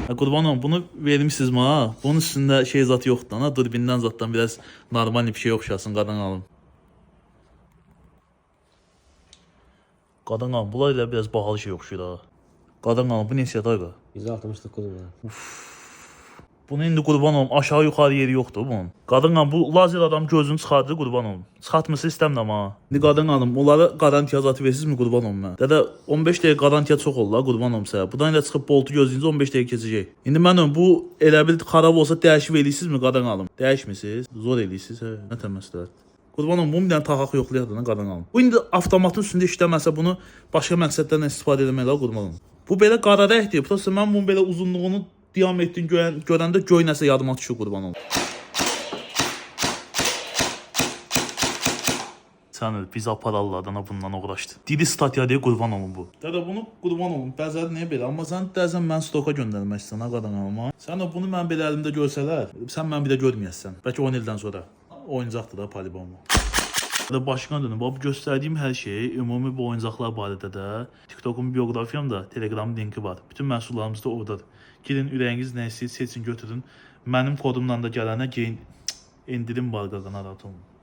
Qurban olum, bunu vermişsiniz ha. Bunun üstünde şey zat yoxdur ha. Durbindən zatdan biraz normal bir şey oxşasın qadan alım. Qadan alım, bunlar elə biraz bahalı şey oxşuyur ha. Qadan alım, bu neçədir ağa? 169 lira. Bunun indi qurban olum, aşağı yuxarı yeri yoxdur bunun. Qadın alım, bu lazer adam gözünü çıxardır qurban olum. Çıxartmasa istəmirəm ha. İndi qadın alım, onlara qarantiya zatı versiniz mi qurban olum mən? Dədə 15 dəqiqə qarantiya çox olur la qurban olum sənə. Buradan elə çıxıb boltu gözləyincə 15 dəqiqə keçəcək. İndi mən bu elə bil xarab olsa dəyişib eləyirsiniz mi qadın alım? Dəyişmirsiniz? Zor eləyirsiniz hə. Nə təməsləhət. Qurban olum, bunun bir dənə taxaq yoxlayırdı qadın alım. Bu indi avtomatın üstündə işləməsə bunu başqa məqsədlərlə istifadə etmək la qurban olum. Bu belə qara rəngdir. Prosta mən bunun belə uzunluğunu diametrini görəndə göy nəsə yadıma düşür qurban olum. Sən biz apararlardan bundan uğraşdı. Dili statya deyə qurban olum bu. Dədə bunu qurban olum. Bəzən niyə belə? Amma sən dəzən mən stoka göndərmək istəyirsən ha qadan alma. Sən də bunu mən belə əlimdə görsələr, sən mən bir də görməyəsən. Bəlkə 10 ildən sonra oyuncaqdır da polibomla. Da başqana dönüm. Bu göstərdiyim hər şey ümumi bu oyuncaqlar barədə də TikTok'un bioqrafiyamda Telegram linki var. Bütün məhsullarımız da oradadır. Girin ürəyiniz nə istəyir seçin götürün. Mənim kodumdan da gələnə indirim var qazana rahat olun.